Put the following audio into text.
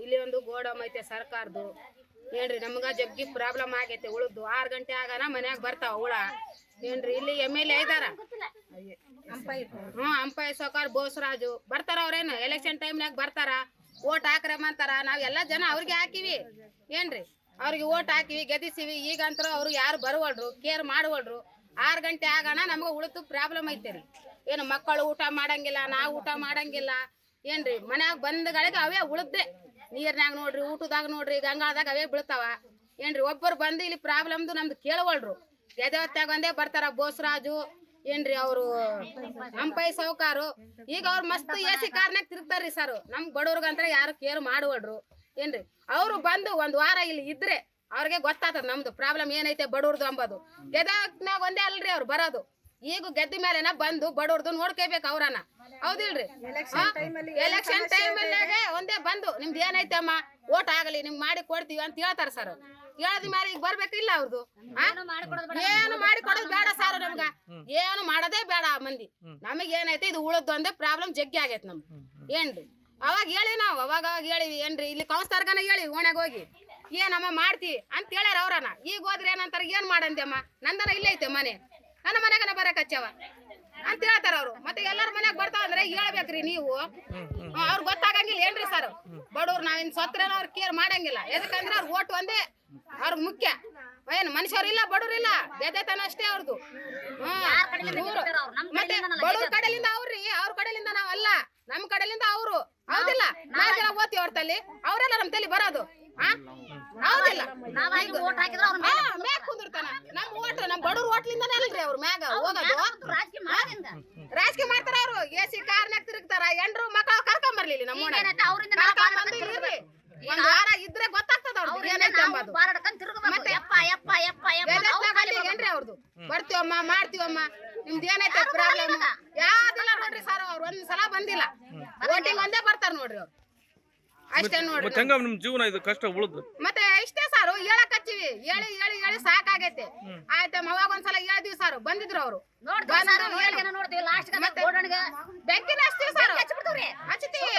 ಇಲ್ಲಿ ಒಂದು ಗೋಡಮ್ ಐತೆ ಸರ್ಕಾರದ್ದು ಏನ್ರಿ ನಮಗ ಜಗ್ಗಿ ಪ್ರಾಬ್ಲಮ್ ಆಗೈತೆ ಉಳಿದು 6 ಗಂಟೆ ಆಗನ ಮನ್ಯಾಗ ಬರ್ತಾವ ಹುಳ ಏನ್ರಿ ಇಲ್ಲಿ MLA ಇದಾರ ಅಂಪೈ ಸೌಕಾರ್ ಬೋಸರಾಜು ಬರ್ತಾರ ಅವ್ರೇನು ಎಲೆಕ್ಷನ್ ಟೈಮ್ನಾಗ ಬರ್ತಾರ ಓಟ್ ಹಾಕ್ರಮ್ಮ ಅಂತಾರ ನಾವೆಲ್ಲ ಜನ ಅವ್ರಿಗೆ ಹಾಕಿವಿ ಏನ್ರಿ ಅವ್ರಿಗೆ ಓಟ್ ಹಾಕಿವಿ ಗೆದಿಸಿವಿ ಈಗಂತರ ಅವ್ರು ಯಾರು ಬರುವಲ್ರು ಕೇರ್ ಮಾಡುವಲ್ರು 6 ಗಂಟೆ ಆಗಣ ನಮ್ಗೆ ಉಳಿತು ಪ್ರಾಬ್ಲಮ್ ಐತೆ ರೀ ಏನು ಮಕ್ಕಳು ಊಟ ಮಾಡಂಗಿಲ್ಲ ನಾವು ಊಟ ಮಾಡಂಗಿಲ್ಲ ಏನ್ರಿ ಮನ್ಯಾಗ ಬಂದಗಳಿಗೆ ಅವೇ ಉಳಿದ್ದೆ ನೀರ್ನಾಗ ನೋಡ್ರಿ ಊಟದಾಗ ನೋಡ್ರಿ ಗಂಗಾಳದಾಗ ಅವೇ ಬೀಳ್ತಾವ ಏನ್ರಿ ಒಬ್ಬರು ಬಂದು ಇಲ್ಲಿ ಪ್ರಾಬ್ಲಮ್ದು ನಮ್ದು ಕೇಳವಲ್ರು ಗೆದವತ್ತಾಗ ಒಂದೇ ಬರ್ತಾರ ಬೋಸರಾಜು ಏನ್ರಿ ಅವರು ಅಂಪೈ ಸೌಕಾರು ಈಗ ಅವ್ರು ಮಸ್ತ್ AC ಕಾರ್ನಾಗ ತಿರುಗ್ತಾರ್ರಿ ಸರ್ ನಮ್ ಬಡವ್ರಿಗಂತ್ರ ಯಾರು ಕೇರ್ ಮಾಡುವಲ್ರು ಏನ್ರಿ ಅವ್ರು ಬಂದು ಒಂದ್ ವಾರ ಇಲ್ಲಿ ಇದ್ರೆ ಅವ್ರಿಗೆ ಗೊತ್ತಾಗ್ತದ ನಮ್ದು ಪ್ರಾಬ್ಲಮ್ ಏನೈತೆ ಬಡವ್ರದು ಅಂಬೋದು ಗೆದವತ್ನಾಗ ಒಂದೇ ಅಲ್ರಿ ಅವ್ರು ಬರೋದು ಈಗ ಗೆದ್ದ ಮೇಲೆನ ಬಂದು ಬಡವ್ರದು ನೋಡ್ಕೋಬೇಕು ಅವ್ರನ್ನ ಹೌದಿಲ್ರಿ ಎಲೆಕ್ಷನ್ ಟೈಮ್ನಾಗ ಒಂದೇ ಬಂದು ನಿಮ್ದು ಏನೈತೆ ಅಮ್ಮ ಓಟ್ ಆಗಲಿ ನಿಮ್ಗೆ ಮಾಡಿ ಕೊಡ್ತೀವಿ ಅಂತ ಹೇಳ್ತಾರ ಸರ್ ಹೇಳದ ಮೇಲೆ ಈಗ ಬರ್ಬೇಕಿಲ್ಲ ಅವ್ರದ್ದು ಏನು ಮಾಡಿ ಕೊಡೋದು ಬೇಡ ಸರ್ ನಮ್ಗ ಏನು ಮಾಡೋದೇ ಬೇಡ ಮಂದಿ ನಮಗ್ ಏನೈತೆ ಇದು ಉಳದ್ ಒಂದೇ ಪ್ರಾಬ್ಲಮ್ ಜಗ್ಗಿ ಆಗೈತೆ ನಮ್ಗೆ ಏನ್ರಿ ಅವಾಗ ಹೇಳಿ ನಾವು ಅವಾಗ ಹೇಳಿವಿ ಏನ್ರಿ ಇಲ್ಲಿ ಕೌನ್ಸ್ತಾರ್ಗನ ಹೇಳಿ ಓಣ್ಯಾಗ ಹೋಗಿ ಏನಮ್ಮ ಮಾಡ್ತಿ ಅಂತ ಹೇಳ್ಯಾರ ಅವ್ರನ್ನ ಈಗ ಹೋದ್ರೆ ಏನಂತಾರ ಏನ್ ಮಾಡಂತಮ್ಮ ನಂದನ ಇಲ್ಲೇ ಐತೆ ಮನೆ ನನ್ನ ಮನೆಗನ ಬರಕ್ ಹಚ್ಚವ ಅಂತ ಹೇಳ್ತಾರ ಅವ್ರು ಮತ್ತೆ ಎಲ್ಲಾರ ಮನ್ಯಾಗ ಬರ್ತಾವ ಅಂದ್ರೆ ಹೇಳ್ಬೇಕ್ರಿ ನೀವು ಅವ್ರ ಗೊತ್ತಾಗಂಗಿಲ್ಲ ಏನ್ರಿ ಸರ್ ಬಡವ್ರು ನಾವಿನ್ ಸತ್ರೇನ ಅವ್ರ ಕೇರ್ ಮಾಡಂಗಿಲ್ಲ ಯಾಕಂದ್ರೆ ಅವ್ರ ಓಟ್ ಒಂದೇ ಅವ್ರಿಗೆ ಮುಖ್ಯ ಏನು ಮನುಷ್ಯರಿಲ್ಲ ಬಡವ್ರಿಲ್ಲ ಗೆದ್ದತನ ಅಷ್ಟೇ ಅವ್ರದ್ದು ಮತ್ತೆ ಬಡವ್ರ ಕಡೆಲಿಂದ ಅವ್ರಿ ಅವ್ರ ಕಡೆಲಿಂದ ನಾವಲ್ಲ ನಮ್ ಕಡೆಲಿಂದ ಅವ್ರು ಹೌದಿಲ್ಲ ನಾವೆಲ್ಲ ಓದ್ತೀವಿ ಅವ್ರ ತಲೆ ಅವರೆಲ್ಲ ನಮ್ ತಲೆ ಬರೋದು ಹೌದಿಲ್ಲ ಮ್ಯಾಗ ಕುಂದಿರ್ತಾನ ನಮ್ ಓಟ್ ನಮ್ ಬಡವ್ರ ಓಟ್ಲಿಂದಾನೇ ಅಲ್ರಿ ಅವ್ರ ಮ್ಯಾಗ ಹೋಗೋದು ರಾಜಕೀಯ ಮಾಡ್ತಾರ ಅವ್ರು AC ಕಾರ್ನಾಗ ತಿರುಗ್ತಾರ ಎಂಡ್ರು ಮಕ್ಕಳು ಕರ್ಕೊಂಡ್ ಬರ್ಲಿಲ್ಲ ನಮ್ಮ ಒಂದ್ ವಾರ ಇದ್ರೆ ಗೊತ್ತಾಗ್ತದ ಅವ್ರಿಗೆ ಏನೈತೆ ಅಂಬದು ಏನ್ರಿ ಅವ್ರದ್ದು ಬರ್ತೀವಮ್ಮ ಮಾಡ್ತೀವಮ್ಮ ನಿಮ್ದು ಏನೈತೆ ಪ್ರಾಬ್ಲಮ್ ಯಾವ್ದಿಲ್ಲ ನೋಡ್ರಿ ಸರ್ ಅವ್ರು ಒಂದ್ಸಲ ಬಂದಿಲ್ಲ ವೋಟಿಂಗ್ ಒಂದೇ ಬರ್ತಾರ ನೋಡ್ರಿ ಅವ್ರು ಅಷ್ಟೇ ನೋಡ್ರಿ ನಿಮ್ ಜೀವನ ಇದು ಕಷ್ಟ ಉಳಿದು ಮತ್ತೆ ಇಷ್ಟೇ ಸಾರು ಹೇಳಕ್ ಹಚ್ಚಿವಿ ಹೇಳಿ ಹೇಳಿ ಹೇಳಿ ಸಾಕಾಗೈತೆ ಆಯ್ತಮ್ಮ ಅವಾಗ ಒಂದ್ಸಲ ಹೇಳ್ದಿವಿ ಸರ್ ಬಂದಿದ್ರು ಅವ್ರು ಬೆಂಕಿನ ಹಚ್ತೀವಿ ಸರ್ ಹಚ್ತೀವಿ